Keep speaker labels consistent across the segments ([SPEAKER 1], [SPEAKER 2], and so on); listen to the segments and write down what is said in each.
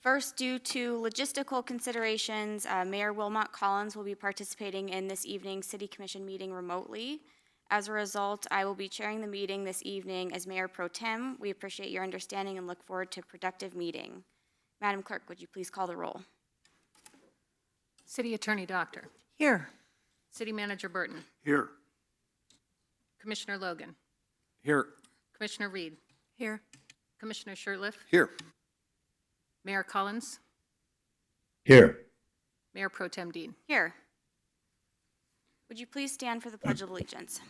[SPEAKER 1] First, due to logistical considerations, Mayor Wilmot Collins will be participating in this evening's City Commission meeting remotely. As a result, I will be chairing the meeting this evening as Mayor Pro Tem. We appreciate your understanding and look forward to a productive meeting. Madam Clerk, would you please call the roll?
[SPEAKER 2] City Attorney Doctor.
[SPEAKER 3] Here.
[SPEAKER 2] City Manager Burton.
[SPEAKER 4] Here.
[SPEAKER 2] Commissioner Logan.
[SPEAKER 4] Here.
[SPEAKER 2] Commissioner Reed.
[SPEAKER 3] Here.
[SPEAKER 2] Commissioner Shurtleff.
[SPEAKER 4] Here.
[SPEAKER 2] Mayor Collins.
[SPEAKER 5] Here.
[SPEAKER 2] Mayor Pro Tem Dean.
[SPEAKER 1] Here. Would you please stand for the Pledge of Allegiance?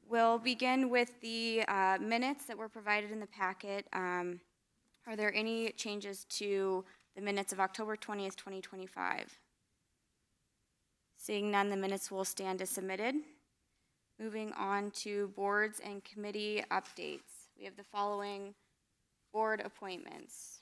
[SPEAKER 1] We'll begin with the minutes that were provided in the packet. Are there any changes to the minutes of October 20th, 2025? Seeing none, the minutes will stand as submitted. Moving on to boards and committee updates. We have the following board appointments.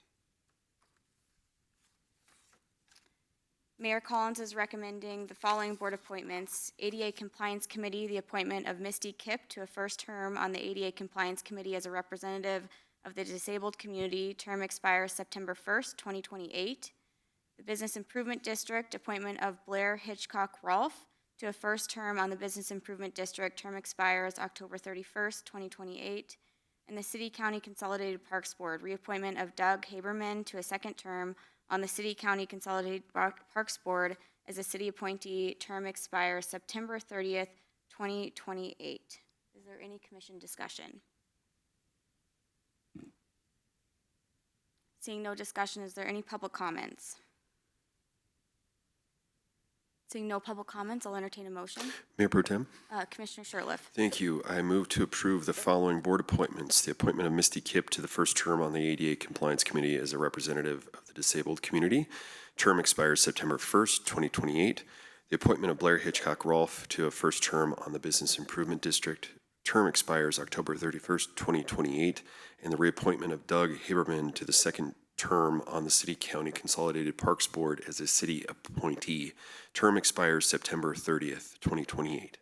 [SPEAKER 1] Mayor Collins is recommending the following board appointments. ADA Compliance Committee, the appointment of Misty Kipp to a first term on the ADA Compliance Committee as a representative of the disabled community. Term expires September 1st, 2028. The Business Improvement District, appointment of Blair Hitchcock Rolfe to a first term on the Business Improvement District. Term expires October 31st, 2028. And the City County Consolidated Parks Board, reappointment of Doug Haberman to a second term on the City County Consolidated Parks Board as a city appointee. Term expires September 30th, 2028. Is there any commission discussion? Seeing no discussion, is there any public comments? Seeing no public comments, I'll entertain a motion.
[SPEAKER 6] Mayor Pro Tem.
[SPEAKER 1] Commissioner Shurtleff.
[SPEAKER 6] Thank you. I move to approve the following board appointments. The appointment of Misty Kipp to the first term on the ADA Compliance Committee as a representative of the disabled community. Term expires September 1st, 2028. The appointment of Blair Hitchcock Rolfe to a first term on the Business Improvement District. Term expires October 31st, 2028. And the reappointment of Doug Haberman to the second term on the City County Consolidated Parks Board as a city appointee. Term expires September 30th, 2028.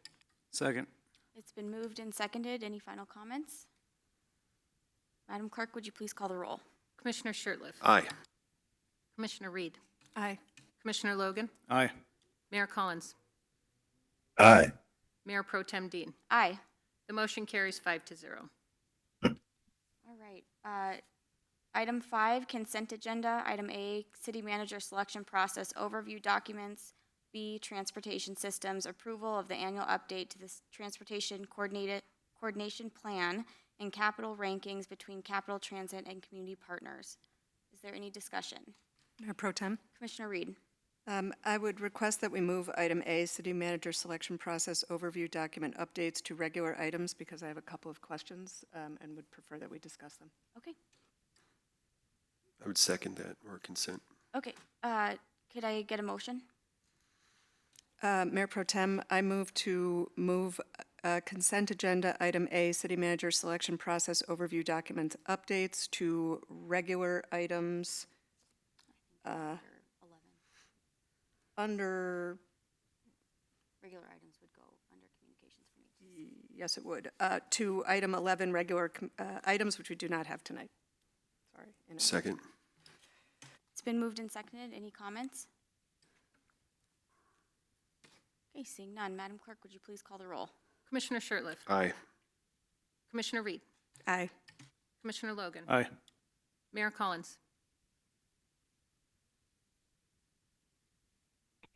[SPEAKER 4] Second.
[SPEAKER 1] It's been moved and seconded. Any final comments? Madam Clerk, would you please call the roll?
[SPEAKER 2] Commissioner Shurtleff.
[SPEAKER 6] Aye.
[SPEAKER 2] Commissioner Reed.
[SPEAKER 3] Aye.
[SPEAKER 2] Commissioner Logan.
[SPEAKER 4] Aye.
[SPEAKER 2] Mayor Collins.
[SPEAKER 5] Aye.
[SPEAKER 2] Mayor Pro Tem Dean.
[SPEAKER 1] Aye.
[SPEAKER 2] The motion carries 5-0.
[SPEAKER 1] All right. Item 5, consent agenda. Item A, city manager selection process overview documents. B, transportation systems, approval of the annual update to the transportation coordination plan and capital rankings between capital transit and community partners. Is there any discussion?
[SPEAKER 3] Mayor Pro Tem.
[SPEAKER 1] Commissioner Reed.
[SPEAKER 3] I would request that we move item A, city manager selection process overview document updates, to regular items because I have a couple of questions and would prefer that we discuss them.
[SPEAKER 1] Okay.
[SPEAKER 6] I would second that, or consent.
[SPEAKER 1] Okay. Could I get a motion?
[SPEAKER 3] Mayor Pro Tem, I move to move consent agenda item A, city manager selection process overview documents updates, to regular items under,
[SPEAKER 1] Regular items would go under communications from HCTV.
[SPEAKER 3] yes, it would, to item 11, regular items, which we do not have tonight. Sorry.
[SPEAKER 6] Second.
[SPEAKER 1] It's been moved and seconded. Any comments? Okay, seeing none. Madam Clerk, would you please call the roll?
[SPEAKER 2] Commissioner Shurtleff.
[SPEAKER 6] Aye.
[SPEAKER 2] Commissioner Reed.
[SPEAKER 3] Aye.
[SPEAKER 2] Commissioner Logan.
[SPEAKER 4] Aye.
[SPEAKER 2] Mayor Collins.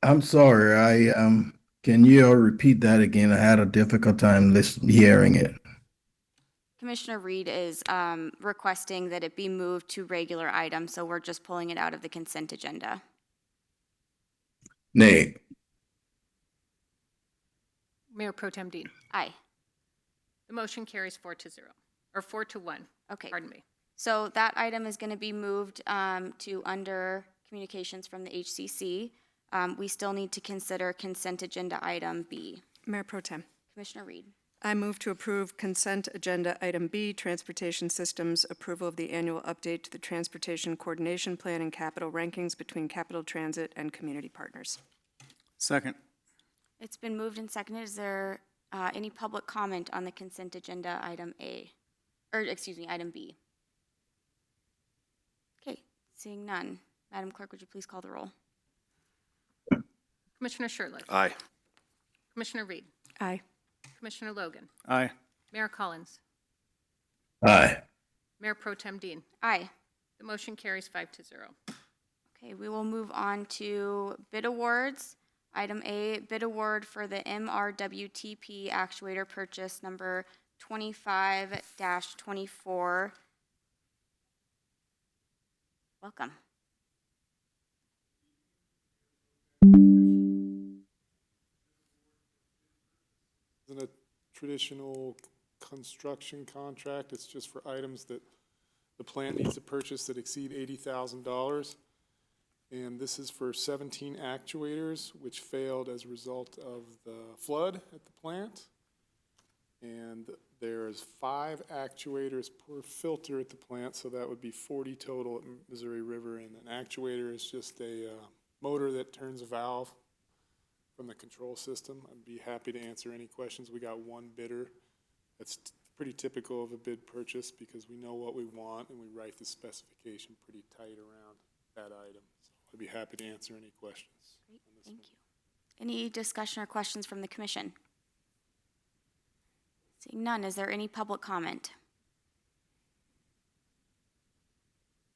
[SPEAKER 5] I'm sorry. Can you repeat that again? I had a difficult time hearing it.
[SPEAKER 1] Commissioner Reed is requesting that it be moved to regular items, so we're just pulling it out of the consent agenda.
[SPEAKER 5] Nay.
[SPEAKER 2] Mayor Pro Tem Dean.
[SPEAKER 1] Aye.
[SPEAKER 2] The motion carries 4-0, or 4-1.
[SPEAKER 1] Okay.
[SPEAKER 2] Pardon me.
[SPEAKER 1] So that item is going to be moved to under communications from the HCC. We still need to consider consent agenda item B.
[SPEAKER 3] Mayor Pro Tem.
[SPEAKER 1] Commissioner Reed.
[SPEAKER 3] I move to approve consent agenda item B, Transportation Systems, approval of the annual update to the Transportation Coordination Plan and capital rankings between Capital Transit and community partners.
[SPEAKER 4] Second.
[SPEAKER 1] It's been moved and seconded. Is there any public comment on the consent agenda item A? Or, excuse me, item B? Okay, seeing none. Madam Clerk, would you please call the roll?
[SPEAKER 2] Commissioner Shertliff.
[SPEAKER 6] Aye.
[SPEAKER 2] Commissioner Reed.
[SPEAKER 3] Aye.
[SPEAKER 2] Commissioner Logan.
[SPEAKER 4] Aye.
[SPEAKER 2] Mayor Collins.
[SPEAKER 5] Aye.
[SPEAKER 2] Mayor Pro Tem Dean.
[SPEAKER 1] Aye.
[SPEAKER 2] The motion carries 5-0.
[SPEAKER 1] Okay, we will move on to bid awards. Item A, bid award for the MRWTP actuator purchase number 25-24. Welcome.
[SPEAKER 7] Isn't a traditional construction contract. It's just for items that the plant needs to purchase that exceed $80,000. And this is for 17 actuators, which failed as a result of the flood at the plant. And there's 5 actuators per filter at the plant, so that would be 40 total at Missouri River. And an actuator is just a motor that turns a valve from the control system. I'd be happy to answer any questions. We got one bidder. That's pretty typical of a bid purchase because we know what we want and we write the specification pretty tight around that item. So I'd be happy to answer any questions.
[SPEAKER 1] Great, thank you. Any discussion or questions from the commission? Seeing none, is there any public comment?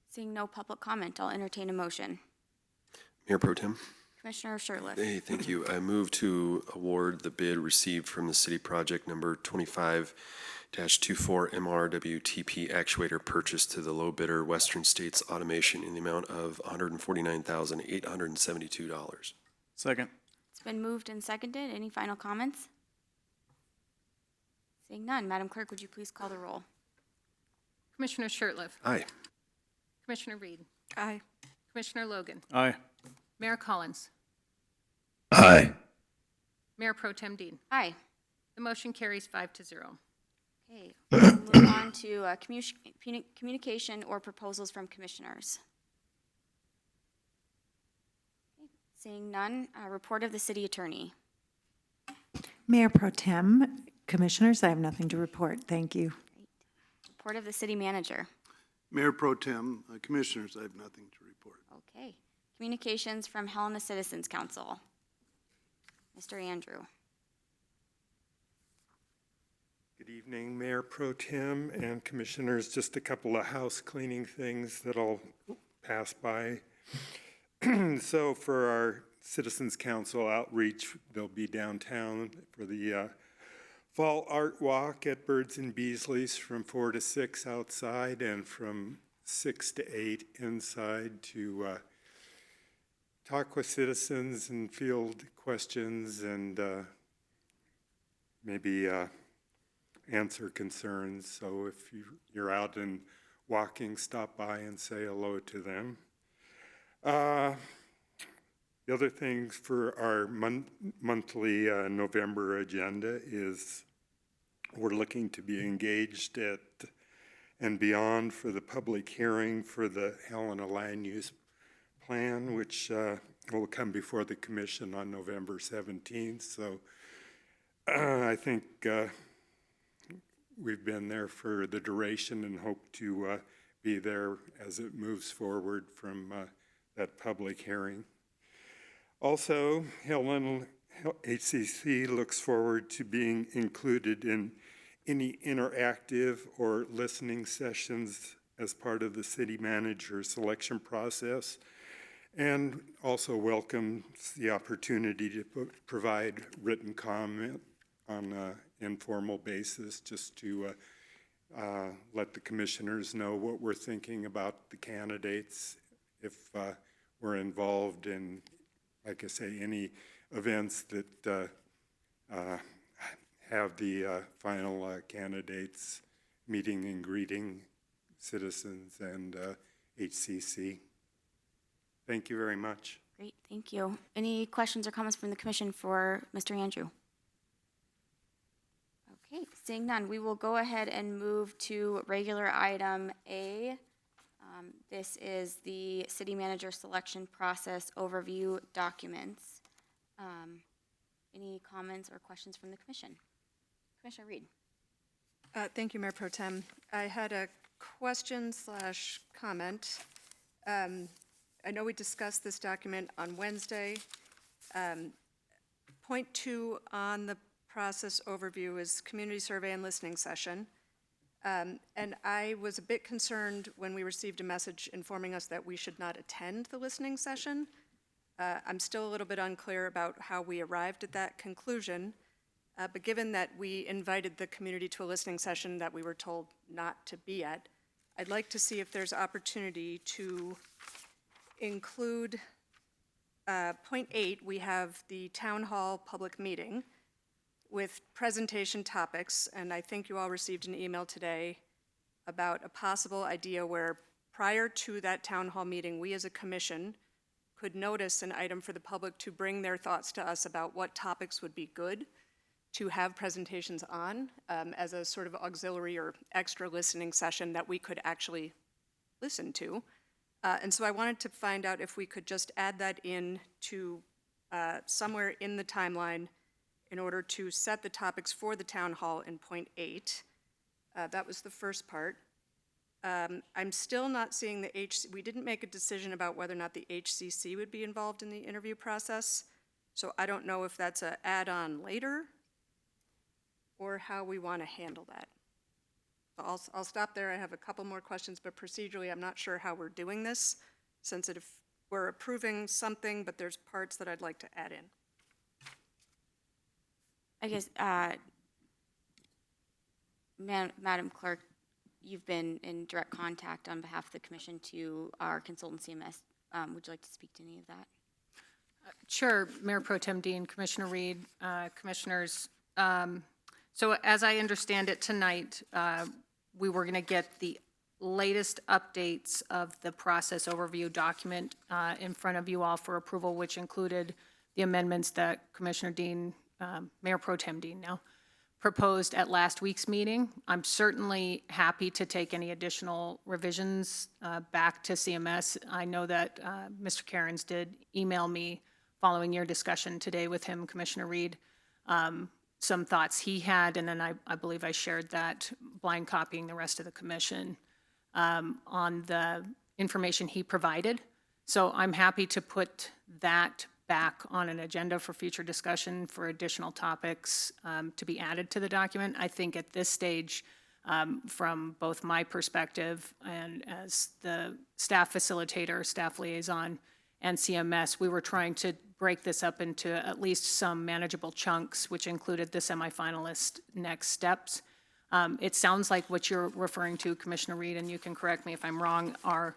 [SPEAKER 1] Seeing no public comment, I'll entertain a motion.
[SPEAKER 6] Mayor Pro Tem.
[SPEAKER 1] Commissioner Shertliff.
[SPEAKER 6] Hey, thank you. I move to award the bid received from the city project number 25-24 MRWTP actuator purchase to the low bidder Western States Automation in the amount of $149,872.
[SPEAKER 4] Second.
[SPEAKER 1] It's been moved and seconded. Any final comments? Seeing none, Madam Clerk, would you please call the roll?
[SPEAKER 2] Commissioner Shertliff.
[SPEAKER 6] Aye.
[SPEAKER 2] Commissioner Reed.
[SPEAKER 3] Aye.
[SPEAKER 2] Commissioner Logan.
[SPEAKER 4] Aye.
[SPEAKER 2] Mayor Collins.
[SPEAKER 5] Aye.
[SPEAKER 2] Mayor Pro Tem Dean.
[SPEAKER 1] Aye.
[SPEAKER 2] The motion carries 5-0.
[SPEAKER 1] Okay, we'll move on to communication or proposals from commissioners. Okay, seeing none, report of the city attorney.
[SPEAKER 8] Mayor Pro Tem, Commissioners, I have nothing to report. Thank you.
[SPEAKER 1] Great. Report of the city manager.
[SPEAKER 9] Mayor Pro Tem, Commissioners, I have nothing to report.
[SPEAKER 1] Okay. Communications from Helena Citizens Council. Mr. Andrew.
[SPEAKER 10] Good evening, Mayor Pro Tem and Commissioners. Just a couple of house cleaning things that I'll pass by. So for our Citizens Council outreach, they'll be downtown for the Fall Art Walk at Birds and Beasley's from 4 to 6 outside and from 6 to 8 inside to talk with citizens and field questions and maybe answer concerns. So if you're out and walking, stop by and say hello to them. The other things for our monthly November agenda is we're looking to be engaged at and beyond for the public hearing for the Helena Land Use Plan, which will come before the commission on November 17th. So I think we've been there for the duration and hope to be there as it moves forward from that public hearing. Also, Helena HCC looks forward to being included in any interactive or listening sessions as part of the city manager selection process, and also welcomes the opportunity to provide written comment on an informal basis, just to let the commissioners know what we're thinking about the candidates if we're involved in, like I say, any events that have the final candidates meeting and greeting citizens and HCC. Thank you very much.
[SPEAKER 1] Great, thank you. Any questions or comments from the commission for Mr. Andrew? Okay, seeing none, we will go ahead and move to regular item A. This is the city manager selection process overview documents. Any comments or questions from the commission? Commissioner Reed?
[SPEAKER 3] Thank you, Mayor Pro Tem. I had a question/comment. I know we discussed this document on Wednesday. Point 2 on the process overview is community survey and listening session. And I was a bit concerned when we received a message informing us that we should not attend the listening session. I'm still a little bit unclear about how we arrived at that conclusion. But given that we invited the community to a listening session that we were told not to be at, I'd like to see if there's opportunity to include point 8, we have the town hall public meeting with presentation topics, and I think you all received an email today about a possible idea where prior to that town hall meeting, we as a commission could notice an item for the public to bring their thoughts to us about what topics would be good to have presentations on as a sort of auxiliary or extra listening session that we could actually listen to. And so I wanted to find out if we could just add that in to somewhere in the timeline in order to set the topics for the town hall in point 8. That was the first part. I'm still not seeing we didn't make a decision about whether or not the HCC would be involved in the interview process. So I don't know if that's an add-on later or how we want to handle that. So I'll stop there. I have a couple more questions, but procedurally, I'm not sure how we're doing this, since we're approving something, but there's parts that I'd like to add in.
[SPEAKER 1] I guess, Madam Clerk, you've been in direct contact on behalf of the commission to our consultant CMS. Would you like to speak to any of that?
[SPEAKER 2] Sure, Mayor Pro Tem Dean, Commissioner Reed, Commissioners. So as I understand it tonight, we were going to get the latest updates of the process overview document in front of you all for approval, which included the amendments that Commissioner Dean, Mayor Pro Tem Dean now, proposed at last week's meeting. I'm certainly happy to take any additional revisions back to CMS. I know that Mr. Cairns did email me following your discussion today with him, Commissioner Reed, some thoughts he had, and then I believe I shared that, blind copying the rest of the commission on the information he provided. So I'm happy to put that back on an agenda for future discussion for additional topics to be added to the document. I think at this stage, from both my perspective and as the staff facilitator, staff liaison, and CMS, we were trying to break this up into at least some manageable chunks, which included the semifinalist next steps. It sounds like what you're referring to, Commissioner Reed, and you can correct me if I'm wrong, are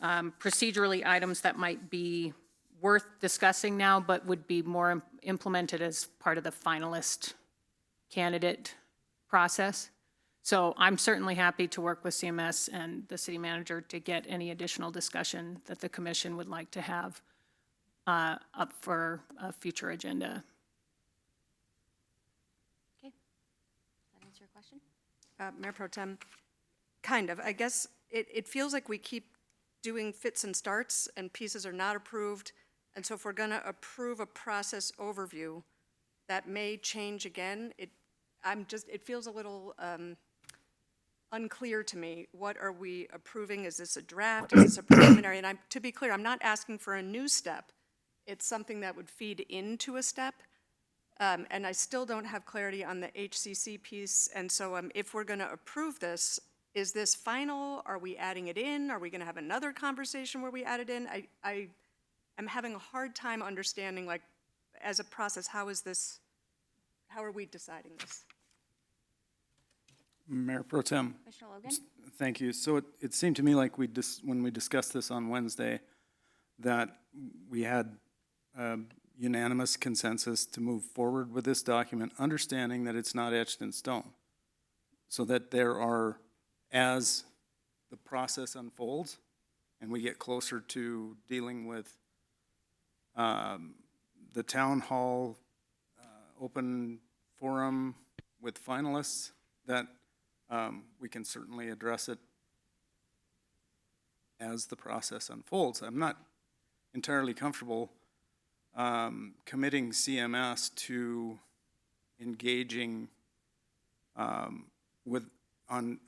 [SPEAKER 2] procedurally items that might be worth discussing now, but would be more implemented as part of the finalist candidate process. So I'm certainly happy to work with CMS and the city manager to get any additional discussion that the commission would like to have up for a future agenda.
[SPEAKER 1] Okay. Does that answer your question?
[SPEAKER 3] Mayor Pro Tem, kind of. I guess it feels like we keep doing fits and starts and pieces are not approved. And so if we're going to approve a process overview, that may change again. It feels a little unclear to me. What are we approving? Is this a draft? Is this a preliminary? And to be clear, I'm not asking for a new step. It's something that would feed into a step. And I still don't have clarity on the HCC piece. And so if we're going to approve this, is this final? Are we adding it in? Are we going to have another conversation where we add it in? I'm having a hard time understanding, like, as a process, how are we deciding this?
[SPEAKER 4] Mayor Pro Tem,
[SPEAKER 1] Commissioner Logan?
[SPEAKER 4] thank you. So it seemed to me like when we discussed this on Wednesday, that we had unanimous consensus to move forward with this document, understanding that it's not etched in stone. So that there are, as the process unfolds and we get closer to dealing with the town hall, open forum with finalists, that we can certainly address it as the process unfolds. I'm not entirely comfortable committing CMS to engaging with on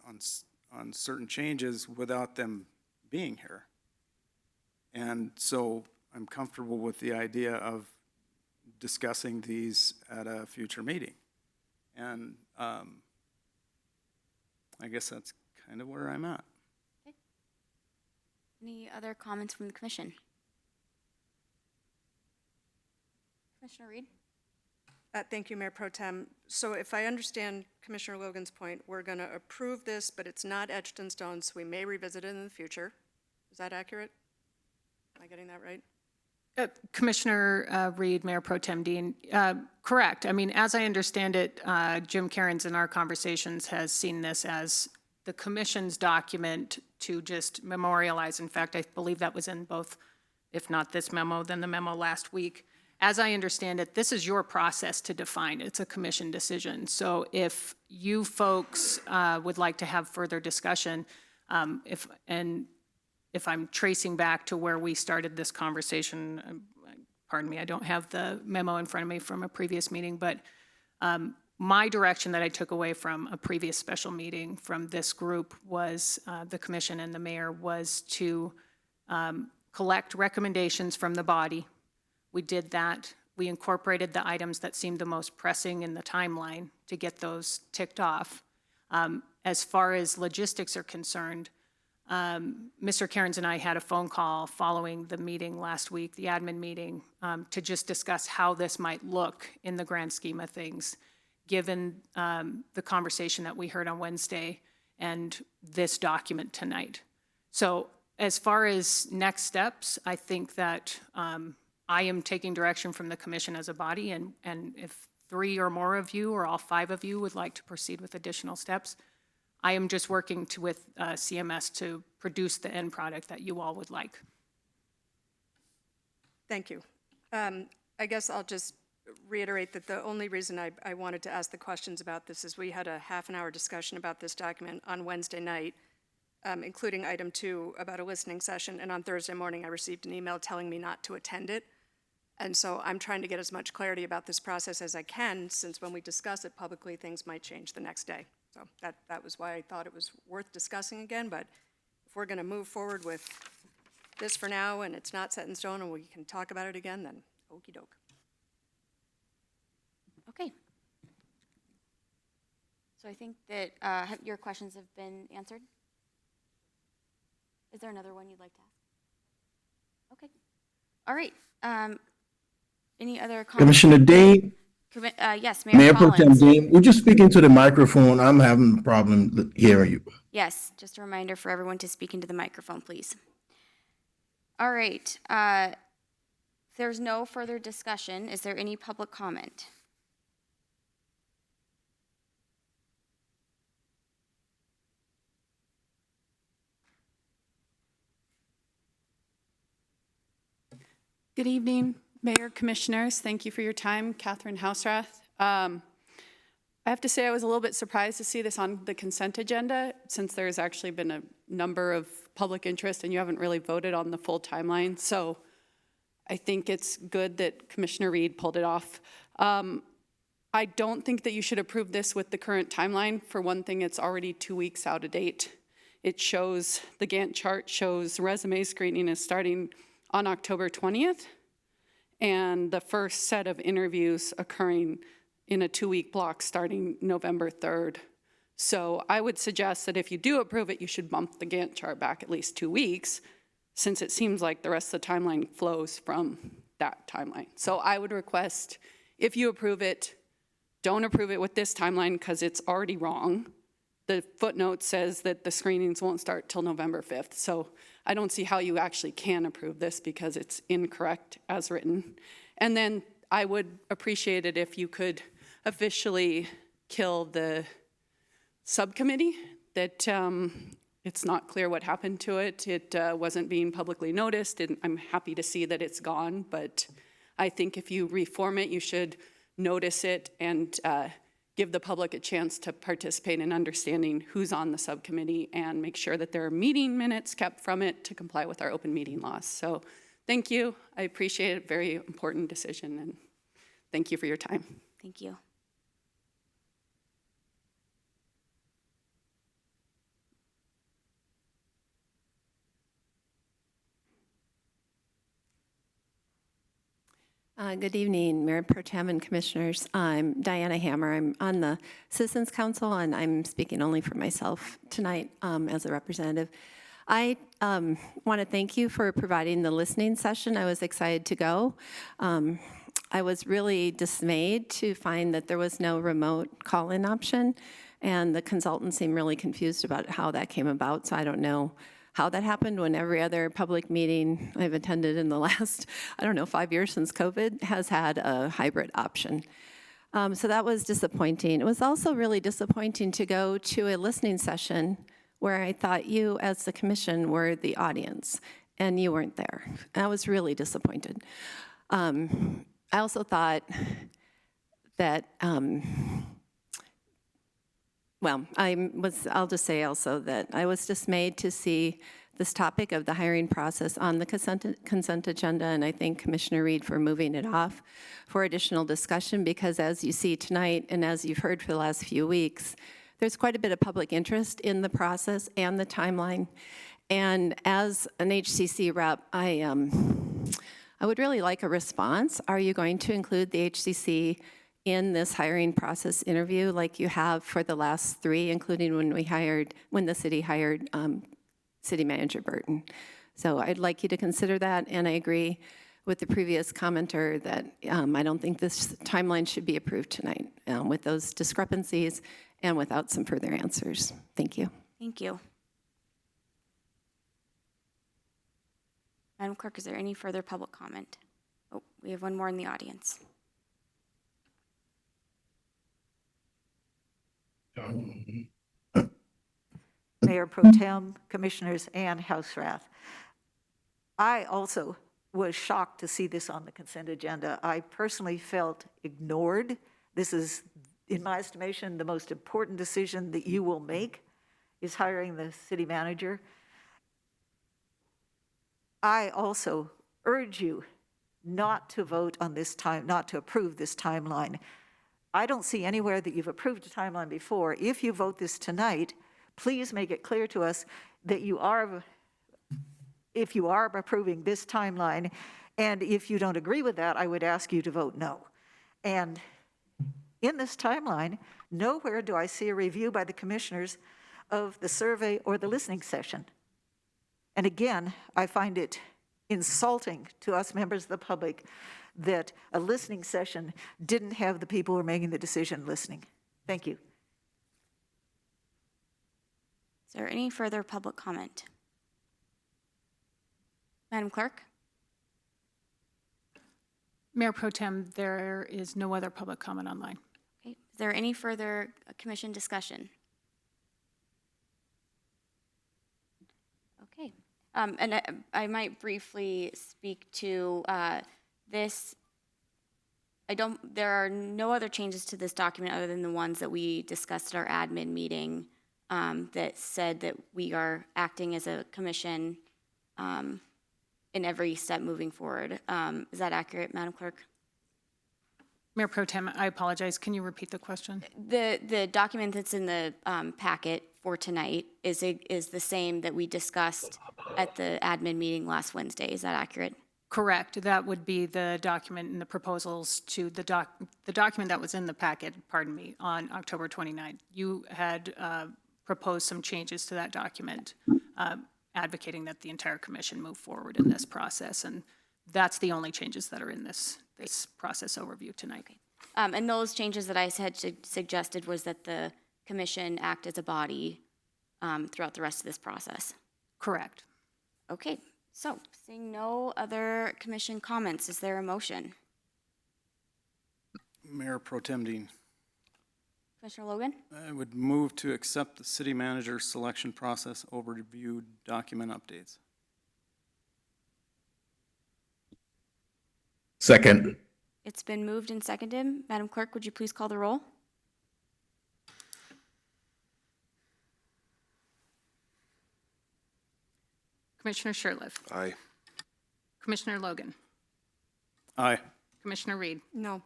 [SPEAKER 4] certain changes without them being here. And so I'm comfortable with the idea of discussing these at a future meeting. And I guess that's kind of where I'm at.
[SPEAKER 1] Any other comments from the commission? Commissioner Reed?
[SPEAKER 3] Thank you, Mayor Pro Tem. So if I understand Commissioner Logan's point, we're going to approve this, but it's not etched in stone, so we may revisit it in the future. Is that accurate? Am I getting that right?
[SPEAKER 2] Commissioner Reed, Mayor Pro Tem Dean, correct. I mean, as I understand it, Jim Cairns in our conversations has seen this as the commission's document to just memorialize. In fact, I believe that was in both, if not this memo, then the memo last week. As I understand it, this is your process to define. It's a commission decision. So if you folks would like to have further discussion, if I'm tracing back to where we started this conversation, pardon me, I don't have the memo in front of me from a previous meeting, but my direction that I took away from a previous special meeting from this group was, the commission and the mayor, was to collect recommendations from the body. We did that. We incorporated the items that seemed the most pressing in the timeline to get those ticked off. As far as logistics are concerned, Mr. Cairns and I had a phone call following the meeting last week, the admin meeting, to just discuss how this might look in the grand scheme of things, given the conversation that we heard on Wednesday and this document tonight. So as far as next steps, I think that I am taking direction from the commission as a body, and if 3 or more of you or all 5 of you would like to proceed with additional steps, I am just working with CMS to produce the end product that you all would like.
[SPEAKER 3] Thank you. I guess I'll just reiterate that the only reason I wanted to ask the questions about this is we had a half-an-hour discussion about this document on Wednesday night, including item 2 about a listening session, and on Thursday morning I received an email telling me not to attend it. And so I'm trying to get as much clarity about this process as I can, since when we discuss it publicly, things might change the next day. So that was why I thought it was worth discussing again, but if we're going to move forward with this for now and it's not set in stone and we can talk about it again, then okey doke.
[SPEAKER 1] Okay. So I think that your questions have been answered. Is there another one you'd like to ask? Okay. All right. Any other comments?
[SPEAKER 5] Commissioner Dean,
[SPEAKER 1] Yes, Mayor
[SPEAKER 5] Mayor Pro Tem
[SPEAKER 1] Collins.
[SPEAKER 5] Dean, would you speak into the microphone? I'm having a problem hearing you.
[SPEAKER 1] Yes, just a reminder for everyone to speak into the microphone, please. All right. If there's no further discussion, is there any public comment?
[SPEAKER 11] Good evening, Mayor, Commissioners. Thank you for your time. Catherine Houserath. I have to say I was a little bit surprised to see this on the consent agenda, since there's actually been a number of public interest and you haven't really voted on the full timeline. So I think it's good that Commissioner Reed pulled it off. I don't think that you should approve this with the current timeline. For one thing, it's already 2 weeks out of date. It shows, the Gantt chart shows resume screening is starting on October 20th, and the first set of interviews occurring in a 2-week block starting November 3rd. So I would suggest that if you do approve it, you should bump the Gantt chart back at least 2 weeks, since it seems like the rest of the timeline flows from that timeline. So I would request, if you approve it, don't approve it with this timeline because it's already wrong. The footnote says that the screenings won't start till November 5th. So I don't see how you actually can approve this because it's incorrect as written. And then I would appreciate it if you could officially kill the subcommittee, that it's not clear what happened to it. It wasn't being publicly noticed, and I'm happy to see that it's gone. But I think if you reform it, you should notice it and give the public a chance to participate in understanding who's on the subcommittee and make sure that there are meeting minutes kept from it to comply with our open meeting laws. So thank you. I appreciate it. Very important decision, and thank you for your time.
[SPEAKER 1] Thank you.
[SPEAKER 12] Good evening, Mayor Pro Tem and Commissioners. I'm Diana Hammer. I'm on the Citizens Council, and I'm speaking only for myself tonight as a representative. I want to thank you for providing the listening session. I was excited to go. I was really dismayed to find that there was no remote call-in option, and the consultant seemed really confused about how that came about, so I don't know how that happened when every other public meeting I've attended in the last, 5 years since COVID has had a hybrid option. So that was disappointing. It was also really disappointing to go to a listening session where I thought you, as the commission, were the audience, and you weren't there. I was really disappointed. I also thought that, I'll just say also that I was dismayed to see this topic of the hiring process on the consent agenda, and I thank Commissioner Reed for moving it off for additional discussion, because as you see tonight, and as you've heard for the last few weeks, there's quite a bit of public interest in the process and the timeline. And as an HCC rep, I would really like a response. Are you going to include the HCC in this hiring process interview like you have for the last 3, including when the city hired City Manager Burton? So I'd like you to consider that, and I agree with the previous commenter that I don't think this timeline should be approved tonight with those discrepancies and without some further answers. Thank you.
[SPEAKER 1] Thank you. Madam Clerk, is there any further public comment? Oh, we have one more in the audience.
[SPEAKER 13] Mayor Pro Tem, Commissioners, and House Rath. I also was shocked to see this on the consent agenda. I personally felt ignored. This is, in my estimation, the most important decision that you will make is hiring the city manager. I also urge you not to vote on this time, not to approve this timeline. I don't see anywhere that you've approved a timeline before. If you vote this tonight, please make it clear to us that if you are approving this timeline, and if you don't agree with that, I would ask you to vote no. And in this timeline, nowhere do I see a review by the commissioners of the survey or the listening session. And again, I find it insulting to us members of the public that a listening session didn't have the people who are making the decision listening. Thank you.
[SPEAKER 1] Is there any further public comment? Madam Clerk?
[SPEAKER 2] Mayor Pro Tem, there is no other public comment online.
[SPEAKER 1] Okay. Is there any further commission discussion? Okay. And I might briefly speak to this. There are no other changes to this document other than the ones that we discussed at our admin meeting that said that we are acting as a commission in every step moving forward. Is that accurate, Madam Clerk?
[SPEAKER 2] Mayor Pro Tem, I apologize. Can you repeat the question?
[SPEAKER 1] The document that's in the packet for tonight is the same that we discussed at the admin meeting last Wednesday. Is that accurate?
[SPEAKER 2] Correct. That would be the document and the proposals to the document that was in the packet, pardon me, on October 29th. You had proposed some changes to that document, advocating that the entire commission move forward in this process, and that's the only changes that are in this process overview tonight.
[SPEAKER 1] Okay. And those changes that I had suggested was that the commission act as a body throughout the rest of this process.
[SPEAKER 2] Correct.
[SPEAKER 1] Okay. So, seeing no other commission comments, is there a motion?
[SPEAKER 4] Mayor Pro Tem Dean.
[SPEAKER 1] Commissioner Logan?
[SPEAKER 4] I would move to accept the city manager selection process overview document updates.
[SPEAKER 5] Second.
[SPEAKER 1] It's been moved and seconded. Madam Clerk, would you please call the roll?
[SPEAKER 2] Commissioner Shertliff,
[SPEAKER 6] Aye.
[SPEAKER 2] Commissioner Logan,
[SPEAKER 4] Aye.
[SPEAKER 2] Commissioner Reed,
[SPEAKER 3] No.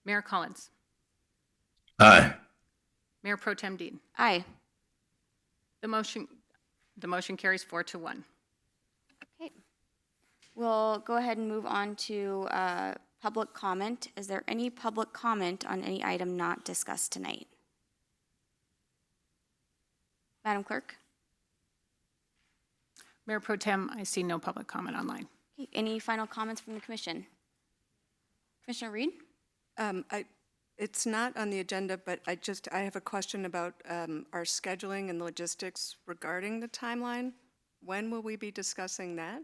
[SPEAKER 2] Mayor Collins,
[SPEAKER 5] Aye.
[SPEAKER 2] Mayor Pro Tem Dean.
[SPEAKER 1] Aye.
[SPEAKER 2] The motion carries 4-1.
[SPEAKER 1] Okay. We'll go ahead and move on to public comment. Is there any public comment on any item not discussed tonight? Madam Clerk?
[SPEAKER 2] Mayor Pro Tem, I see no public comment online.
[SPEAKER 1] Okay, any final comments from the commission? Commissioner Reed?
[SPEAKER 3] It's not on the agenda, but I have a question about our scheduling and logistics regarding the timeline. When will we be discussing that?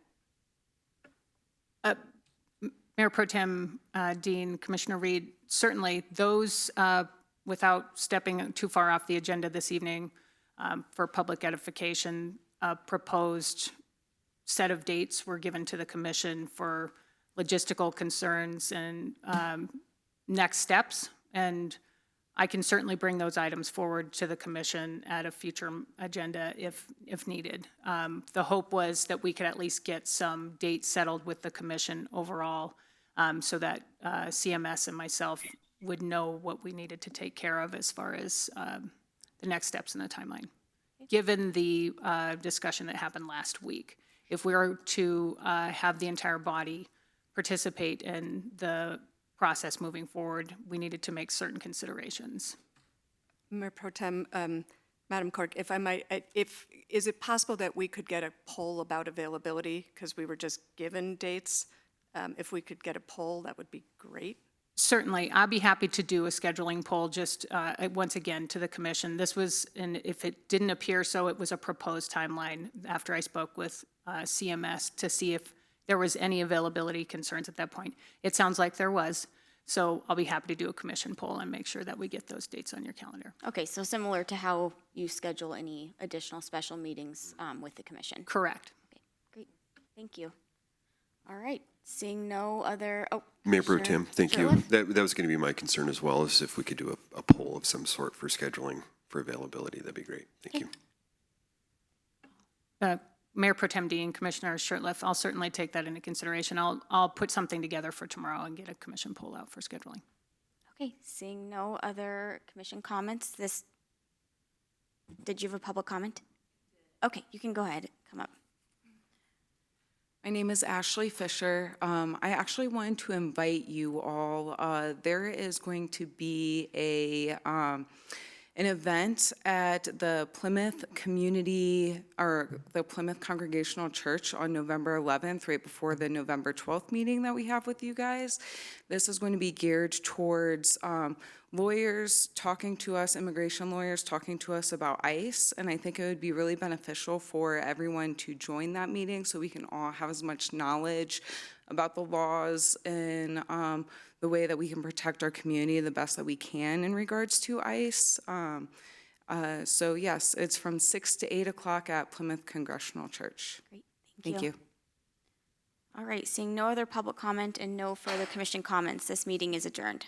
[SPEAKER 2] Mayor Pro Tem Dean, Commissioner Reed, certainly those, without stepping too far off the agenda this evening, for public edification, a proposed set of dates were given to the commission for logistical concerns and next steps. And I can certainly bring those items forward to the commission at a future agenda if needed. The hope was that we could at least get some dates settled with the commission overall, so that CMS and myself would know what we needed to take care of as far as the next steps in the timeline. Given the discussion that happened last week, if we were to have the entire body participate in the process moving forward, we needed to make certain considerations.
[SPEAKER 3] Mayor Pro Tem, Madam Clerk, if I might, is it possible that we could get a poll about availability? Because we were just given dates. If we could get a poll, that would be great.
[SPEAKER 2] Certainly, I'd be happy to do a scheduling poll just once again to the commission. This was, and if it didn't appear so, it was a proposed timeline after I spoke with CMS to see if there was any availability concerns at that point. It sounds like there was, so I'll be happy to do a commission poll and make sure that we get those dates on your calendar.
[SPEAKER 1] Okay, so similar to how you schedule any additional special meetings with the commission?
[SPEAKER 2] Correct.
[SPEAKER 1] Okay, great. Thank you. All right, seeing no other,
[SPEAKER 6] Mayor Pro
[SPEAKER 1] Commissioner
[SPEAKER 6] Tem, thank you.
[SPEAKER 1] Shertliff?
[SPEAKER 6] That was going to be my concern as well, is if we could do a poll of some sort for scheduling for availability, that'd be great. Thank you.
[SPEAKER 2] Mayor Pro Tem Dean, Commissioner Shertliff, I'll certainly take that into consideration. I'll put something together for tomorrow and get a commission poll out for scheduling.
[SPEAKER 1] Okay, seeing no other commission comments, did you have a public comment? Okay, you can go ahead, come up.
[SPEAKER 14] My name is Ashley Fisher. I actually wanted to invite you all. There is going to be an event at the Plymouth the Plymouth Congregational Church on November 11th, right before the November 12th meeting that we have with you guys. This is going to be geared towards lawyers talking to us, immigration lawyers talking to us about ICE, and I think it would be really beneficial for everyone to join that meeting so we can all have as much knowledge about the laws and the way that we can protect our community the best that we can in regards to ICE. So yes, it's from 6 to 8 o'clock at Plymouth Congregational Church.
[SPEAKER 1] Great,
[SPEAKER 14] Thank you.
[SPEAKER 1] All right, seeing no other public comment and no further commission comments, this meeting is adjourned.